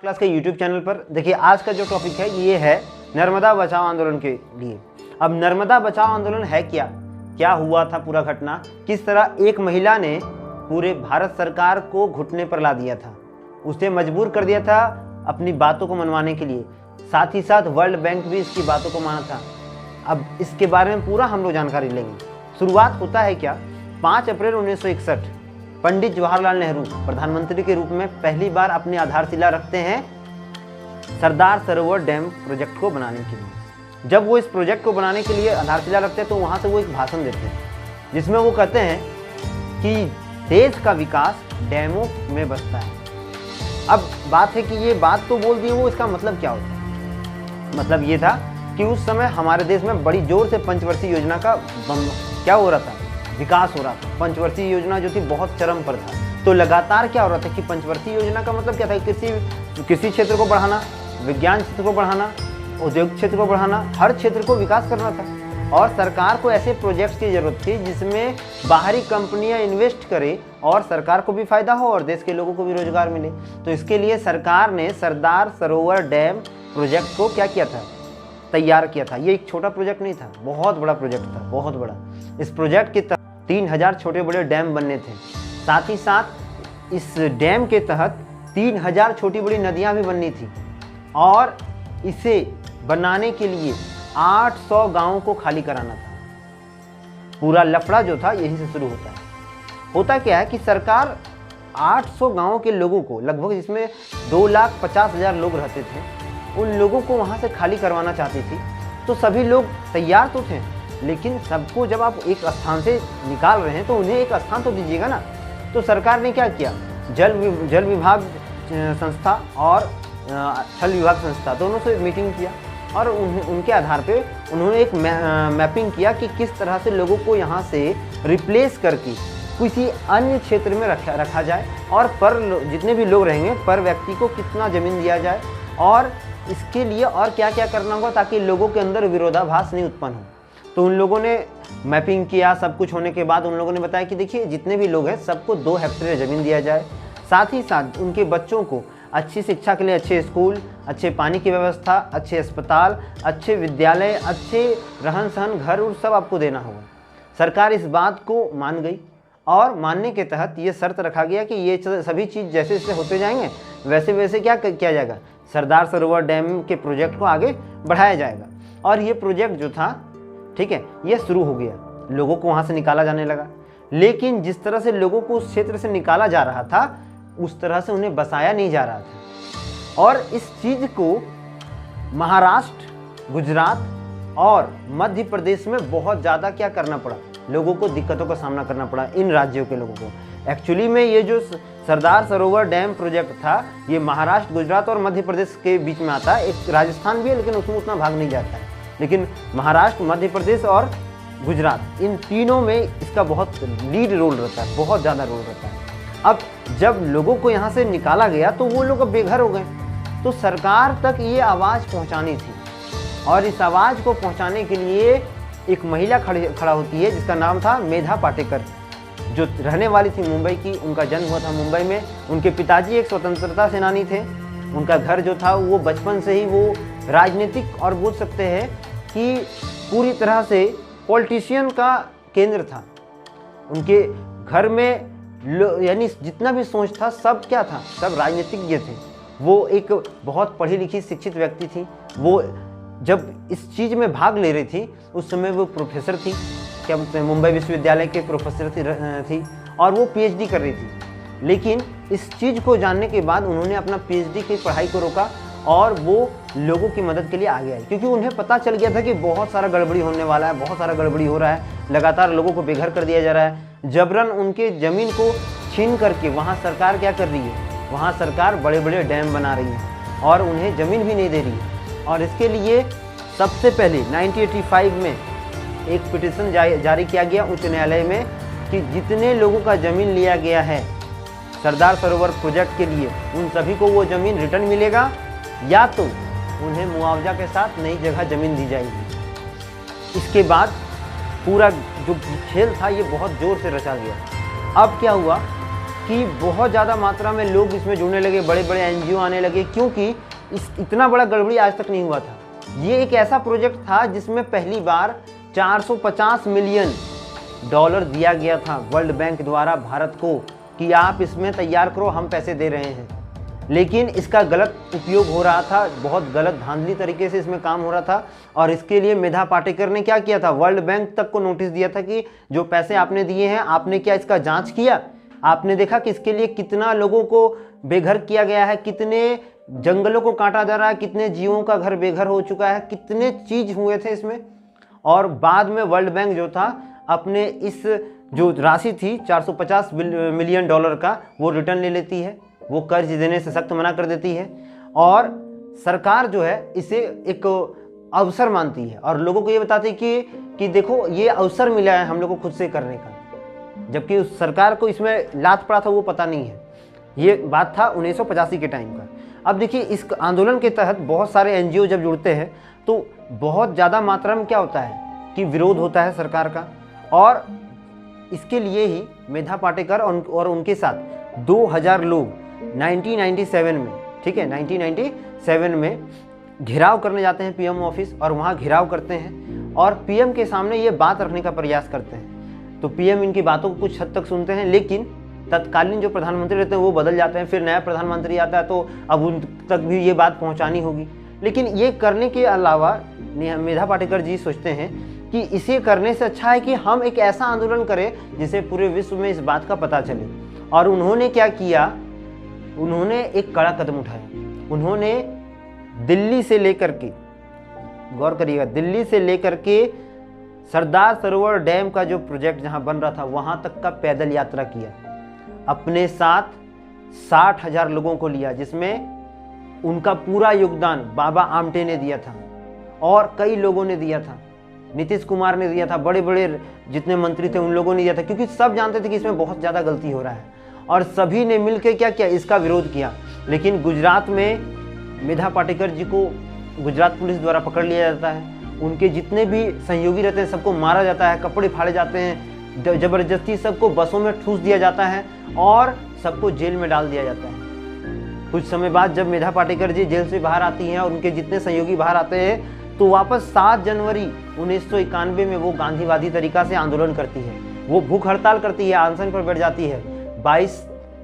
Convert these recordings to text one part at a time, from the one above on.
Class के YouTube channel पर देखिए, आज का जो टॉपिक है ये है नर्मदा बचाओ आंदोलन के लिए। अब नर्मदा बचाओ आंदोलन है क्या, क्या हुआ था, पूरा घटना किस तरह एक महिला ने पूरे भारत सरकार को घुटने पर ला दिया था, उसे मजबूर कर दिया था अपनी बातों को मनवाने के लिए। साथ ही साथ वर्ल्ड बैंक भी इसकी बातों को माना था। अब इसके बारे में पूरा हम लोग जानकारी लेंगे। शुरुआत होता है क्या, 5 अप्रैल 1961 पंडित जवाहरलाल नेहरू प्रधानमंत्री के रूप में पहली बार अपनी आधारशिला रखते हैं सरदार सरोवर डैम प्रोजेक्ट को बनाने के लिए। जब वो इस प्रोजेक्ट को बनाने के लिए आधारशिला रखते हैं तो वहाँ से वो एक भाषण देते हैं जिसमें वो कहते हैं कि देश का विकास डैमों में बसता है। अब बात है कि ये बात तो बोल दी, वो इसका मतलब क्या होता है? मतलब ये था कि उस समय हमारे देश में बड़ी जोर से पंचवर्षीय योजना का क्या हो रहा था, विकास हो रहा था। पंचवर्षीय योजना जो थी बहुत चरम पर था। तो लगातार क्या हो रहा था कि पंचवर्षीय योजना का मतलब क्या था, कृषि क्षेत्र को बढ़ाना, विज्ञान क्षेत्र को बढ़ाना, औद्योगिक क्षेत्र को बढ़ाना, हर क्षेत्र को विकास करना था। और सरकार को ऐसे प्रोजेक्ट्स की जरूरत थी जिसमें बाहरी कंपनियां इन्वेस्ट करें और सरकार को भी फायदा हो और देश के लोगों को भी रोजगार मिले। तो इसके लिए सरकार ने सरदार सरोवर डैम प्रोजेक्ट को क्या किया था, तैयार किया था। ये एक छोटा प्रोजेक्ट नहीं था, बहुत बड़ा प्रोजेक्ट था, बहुत बड़ा। इस प्रोजेक्ट के तहत 3000 छोटे बड़े डैम बनने थे। साथ ही साथ इस डैम के तहत 3000 छोटी बड़ी नदियां भी बननी थी और इसे बनाने के लिए 800 गांवों को खाली कराना था। पूरा लफड़ा जो था यहीं से शुरू होता है। होता क्या है कि सरकार 800 गांवों के लोगों को, लगभग जिसमें 2,50,000 लोग रहते थे, उन लोगों को वहां से खाली करवाना चाहती थी। तो सभी लोग तैयार तो थे, लेकिन सबको जब आप एक स्थान से निकाल रहे हैं तो उन्हें एक स्थान तो दीजिएगा ना। तो सरकार ने क्या किया, जल विभाग संस्था और थल विभाग संस्था दोनों से मीटिंग किया और उनके आधार पे उन्होंने एक मैपिंग किया कि किस तरह से लोगों को यहाँ से रिप्लेस करके किसी अन्य क्षेत्र में रखा जाए और जितने भी लोग रहेंगे पर व्यक्ति को कितना ज़मीन दिया जाए और इसके लिए और क्या क्या करना होगा ताकि लोगों के अंदर विरोधाभास नहीं उत्पन्न हो। तो उन लोगों ने मैपिंग किया। सब कुछ होने के बाद उन लोगों ने बताया कि देखिए, जितने भी लोग हैं सबको 2 हेक्टेयर ज़मीन दिया जाए। साथ ही साथ उनके बच्चों को अच्छी शिक्षा के लिए अच्छे स्कूल, अच्छे पानी की व्यवस्था, अच्छे अस्पताल, अच्छे विद्यालय, अच्छे रहन सहन, घर और सब आपको देना होगा। सरकार इस बात को मान गई और मानने के तहत ये शर्त रखा गया कि ये सभी चीज़ जैसे जैसे होते जाएंगे वैसे वैसे क्या किया जाएगा, सरदार सरोवर डैम के प्रोजेक्ट को आगे बढ़ाया जाएगा। और ये प्रोजेक्ट जो था, ठीक है, ये शुरू हो गया, लोगों को वहाँ से निकाला जाने लगा। लेकिन जिस तरह से लोगों को उस क्षेत्र से निकाला जा रहा था उस तरह से उन्हें बसाया नहीं जा रहा था। और इस चीज़ को महाराष्ट्र, गुजरात और मध्य प्रदेश में बहुत ज़्यादा क्या करना पड़ा, लोगों को दिक्कतों का सामना करना पड़ा, इन राज्यों के लोगों को। एक्चुअली में ये जो सरदार सरोवर डैम प्रोजेक्ट था ये महाराष्ट्र, गुजरात और मध्य प्रदेश के बीच में आता है। एक राजस्थान भी है लेकिन उसमें उतना भाग नहीं जाता है। लेकिन महाराष्ट्र, मध्य प्रदेश और गुजरात, इन तीनों में इसका बहुत लीड रोल रहता है, बहुत ज़्यादा रोल रहता है। अब जब लोगों को यहाँ से निकाला गया तो वो लोग अब बेघर हो गए। तो सरकार तक ये आवाज़ पहुँचानी थी और इस आवाज़ को पहुँचाने के लिए एक महिला खड़ा होती है जिसका नाम था मेधा पाटेकर, जो रहने वाली थी मुंबई की। उनका जन्म हुआ था मुंबई में। उनके पिताजी एक स्वतंत्रता सेनानी थे। उनका घर जो था वो बचपन से ही वो राजनीतिक और बोल सकते हैं कि पूरी तरह से पॉलिटिशियन का केंद्र था। उनके घर में यानी जितना भी सोच था सब क्या था, सब राजनीतिज्ञ थे। वो एक बहुत पढ़ी लिखी शिक्षित व्यक्ति थी। वो जब इस चीज़ में भाग ले रही थी उस समय वो प्रोफेसर थी, क्या बोलते हैं, मुंबई विश्वविद्यालय के प्रोफेसर थी और वो पीएचडी कर रही थी। लेकिन इस चीज़ को जानने के बाद उन्होंने अपना पीएचडी की पढ़ाई को रोका और वो लोगों की मदद के लिए आगे आई, क्योंकि उन्हें पता चल गया था कि बहुत सारा गड़बड़ी होने वाला है, बहुत सारा गड़बड़ी हो रहा है। लगातार लोगों को बेघर कर दिया जा रहा है, जबरन उनके ज़मीन को छीन करके वहाँ सरकार क्या कर रही है, वहाँ सरकार बड़े बड़े डैम बना रही है और उन्हें ज़मीन भी नहीं दे रही है। और इसके लिए सबसे पहले 1985 में एक पिटीशन जारी किया गया उच्च न्यायालय में कि जितने लोगों का ज़मीन लिया गया है सरदार सरोवर प्रोजेक्ट के लिए उन सभी को वो ज़मीन रिटर्न मिलेगा या तो उन्हें मुआवजा के साथ नई जगह ज़मीन दी जाएगी। इसके बाद पूरा जो खेल था ये बहुत ज़ोर से रचा गया। अब क्या हुआ कि बहुत ज़्यादा मात्रा में लोग इसमें जुड़ने लगे, बड़े बड़े एनजीओ आने लगे, क्योंकि इतना बड़ा गड़बड़ी आज तक नहीं हुआ था। ये एक ऐसा प्रोजेक्ट था जिसमें पहली बार 450 मिलियन डॉलर दिया गया था वर्ल्ड बैंक द्वारा भारत को कि आप इसमें तैयार करो, हम पैसे दे रहे हैं। लेकिन इसका गलत उपयोग हो रहा था, बहुत गलत धांधली तरीके से इसमें काम हो रहा था। और इसके लिए मेधा पाटेकर ने क्या किया था, वर्ल्ड बैंक तक को नोटिस दिया था कि जो पैसे आपने दिए हैं, आपने क्या इसका जांच किया? आपने देखा कि इसके लिए कितना लोगों को बेघर किया गया है, कितने जंगलों को काटा जा रहा है, कितने जीवों का घर बेघर हो चुका है, कितने चीज हुए थे इसमें। और बाद में वर्ल्ड बैंक जो था अपने इस जो राशि थी 450 मिलियन डॉलर का, वो रिटर्न ले लेती है, वो कर्ज देने से सख्त मना कर देती है। और सरकार जो है इसे एक अवसर मानती है और लोगों को ये बताती है कि देखो ये अवसर मिला है हम लोग को खुद से करने का, जबकि उस सरकार को इसमें लात पड़ा था वो पता नहीं है। ये बात था 1985 के टाइम का। अब देखिए इस आंदोलन के तहत बहुत सारे एनजीओ जब जुड़ते हैं तो बहुत ज़्यादा मात्रा में क्या होता है कि विरोध होता है सरकार का। और इसके लिए ही मेधा पाटेकर और उनके साथ 2000 लोग 1997 में, ठीक है, 1997 में घेराव करने जाते हैं पीएम ऑफिस, और वहाँ घेराव करते हैं और पीएम के सामने ये बात रखने का प्रयास करते हैं। तो पीएम इनकी बातों को कुछ हद तक सुनते हैं, लेकिन तत्कालीन जो प्रधानमंत्री रहते हैं वो बदल जाते हैं, फिर नया प्रधानमंत्री आता है तो अब उन तक भी ये बात पहुँचानी होगी। लेकिन ये करने के अलावा मेधा पाटेकर जी सोचते हैं कि इसे करने से अच्छा है कि हम एक ऐसा आंदोलन करें जिसे पूरे विश्व में इस बात का पता चले। और उन्होंने क्या किया, उन्होंने एक कड़ा कदम उठाया। उन्होंने दिल्ली से लेकर के, गौर करिएगा, दिल्ली से लेकर के सरदार सरोवर डैम का जो प्रोजेक्ट जहां बन रहा था वहां तक का पैदल यात्रा किया। अपने साथ 60,000 लोगों को लिया, जिसमें उनका पूरा योगदान बाबा आमटे ने दिया था और कई लोगों ने दिया था, नीतीश कुमार ने दिया था, बड़े बड़े जितने मंत्री थे उन लोगों ने दिया था, क्योंकि सब जानते थे कि इसमें बहुत ज़्यादा गलती हो रहा है। और सभी ने मिलकर क्या किया, इसका विरोध किया। लेकिन गुजरात में मेधा पाटेकर जी को गुजरात पुलिस द्वारा पकड़ लिया जाता है, उनके जितने भी सहयोगी रहते हैं सबको मारा जाता है, कपड़े फाड़े जाते हैं, जबरदस्ती सबको बसों में ठूस दिया जाता है और सबको जेल में डाल दिया जाता है। कुछ समय बाद जब मेधा पाटेकर जी जेल से बाहर आती हैं और उनके जितने सहयोगी बाहर आते हैं तो वापस 7 जनवरी 1991 में वो गांधीवादी तरीका से आंदोलन करती है। वो भूख हड़ताल करती है, अनशन पर बैठ जाती है, 22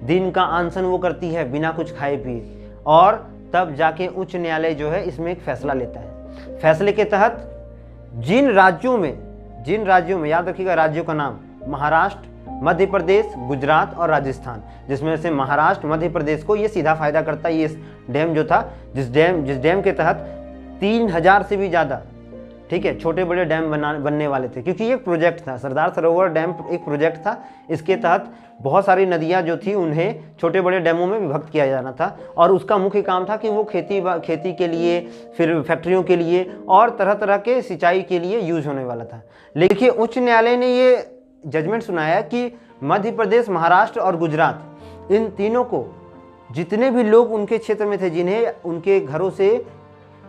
दिन का अनशन वो करती है बिना कुछ खाए पिए। और तब जाके उच्च न्यायालय जो है इसमें एक फैसला लेता है। फैसले के तहत जिन राज्यों में याद रखिएगा राज्यों का नाम, महाराष्ट्र, मध्य प्रदेश, गुजरात और राजस्थान, जिसमें से महाराष्ट्र मध्य प्रदेश को ये सीधा फायदा करता है। ये डैम जो था, जिस डैम के तहत 3000 से भी ज़्यादा, ठीक है, छोटे बड़े डैम बनने वाले थे, क्योंकि ये एक प्रोजेक्ट था, सरदार सरोवर डैम एक प्रोजेक्ट था। इसके तहत बहुत सारी नदियां जो थी उन्हें छोटे बड़े डैमों में विभक्त किया जाना था और उसका मुख्य काम था कि वो खेती के लिए, फिर फैक्ट्रियों के लिए और तरह तरह के सिंचाई के लिए यूज होने वाला था। लेकिन उच्च न्यायालय ने ये जजमेंट सुनाया कि मध्य प्रदेश, महाराष्ट्र और गुजरात, इन तीनों को जितने भी लोग उनके क्षेत्र में थे जिन्हें उनके घरों से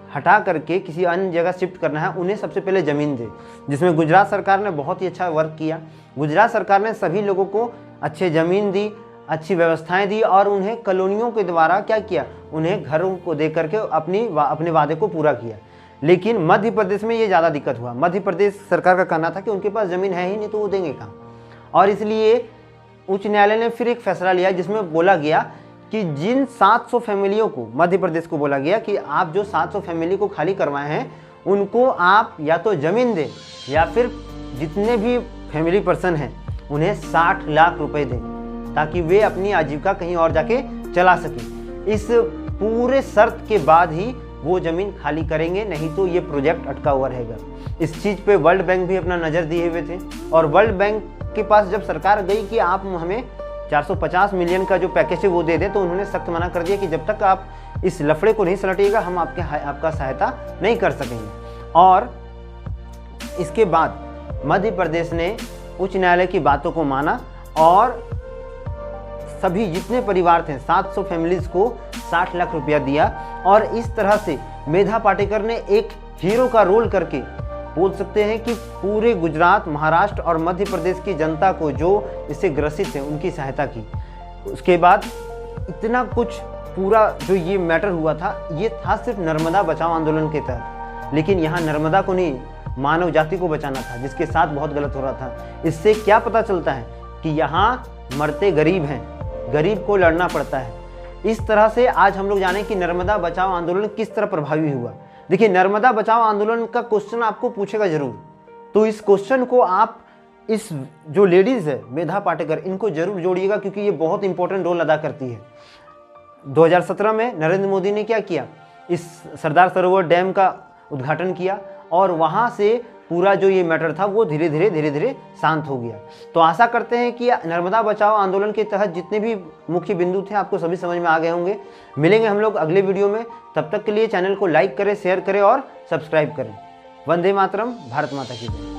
हटा करके किसी अन्य जगह शिफ्ट करना है, उन्हें सबसे पहले ज़मीन दे। जिसमें गुजरात सरकार ने बहुत ही अच्छा वर्क किया। गुजरात सरकार ने सभी लोगों को अच्छे ज़मीन दी, अच्छी व्यवस्थाएं दी और उन्हें कॉलोनियों के द्वारा क्या किया, उन्हें घरों को दे करके अपने वादे को पूरा किया। लेकिन मध्य प्रदेश में ये ज़्यादा दिक्कत हुआ। मध्य प्रदेश सरकार का कहना था कि उनके पास ज़मीन है ही नहीं तो वो देंगे कहाँ। और इसलिए उच्च न्यायालय ने फिर एक फैसला लिया जिसमें बोला गया कि जिन 700 फैमिलियों को, मध्य प्रदेश को बोला गया कि आप जो 700 फैमिली को खाली करवाए हैं उनको आप या तो ज़मीन दें या फिर जितने भी फैमिली पर्सन हैं उन्हें 60 लाख रुपए दें ताकि वे अपनी आजीविका कहीं और जाके चला सकें। इस पूरे शर्त के बाद ही वो ज़मीन खाली करेंगे, नहीं तो ये प्रोजेक्ट अटका हुआ रहेगा। इस चीज़ पे वर्ल्ड बैंक भी अपना नज़र दिए हुए थे और वर्ल्ड बैंक के पास जब सरकार गई कि आप हमें 450 मिलियन का जो पैकेज है वो दे दें, तो उन्होंने सख्त मना कर दिया कि जब तक आप इस लफड़े को नहीं सलटिएगा हम आपका सहायता नहीं कर सकेंगे। और इसके बाद मध्य प्रदेश ने उच्च न्यायालय की बातों को माना और सभी जितने परिवार थे 700 फैमिलीज को 60 लाख रुपया दिया। और इस तरह से मेधा पाटेकर ने एक हीरो का रोल करके बोल सकते हैं कि पूरे गुजरात, महाराष्ट्र और मध्य प्रदेश की जनता को जो इससे ग्रसित थे उनकी सहायता की। उसके बाद इतना कुछ पूरा जो ये मैटर हुआ था, ये था सिर्फ नर्मदा बचाओ आंदोलन के तहत। लेकिन यहाँ नर्मदा को नहीं, मानव जाति को बचाना था, जिसके साथ बहुत गलत हो रहा था। इससे क्या पता चलता है कि यहाँ मरते गरीब हैं, गरीब को लड़ना पड़ता है। इस तरह से आज हम लोग जाने कि नर्मदा बचाओ आंदोलन किस तरह प्रभावी हुआ। देखिए, नर्मदा बचाओ आंदोलन का क्वेश्चन आपको पूछेगा जरूर, तो इस क्वेश्चन को आप इस जो लेडीज़ है मेधा पाटेकर, इनको जरूर जोड़िएगा, क्योंकि ये बहुत इंपॉर्टेंट रोल अदा करती है। 2017 में नरेंद्र मोदी ने क्या किया, इस सरदार सरोवर डैम का उद्घाटन किया और वहाँ से पूरा जो ये मैटर था वो धीरे धीरे शांत हो गया। तो आशा करते हैं कि नर्मदा बचाओ आंदोलन के तहत जितने भी मुख्य बिंदु थे आपको सभी समझ में आ गए होंगे। मिलेंगे हम लोग अगले वीडियो में, तब तक के लिए चैनल को लाइक करें, शेयर करें और सब्सक्राइब करें। वंदे मातरम, भारत माता की जय।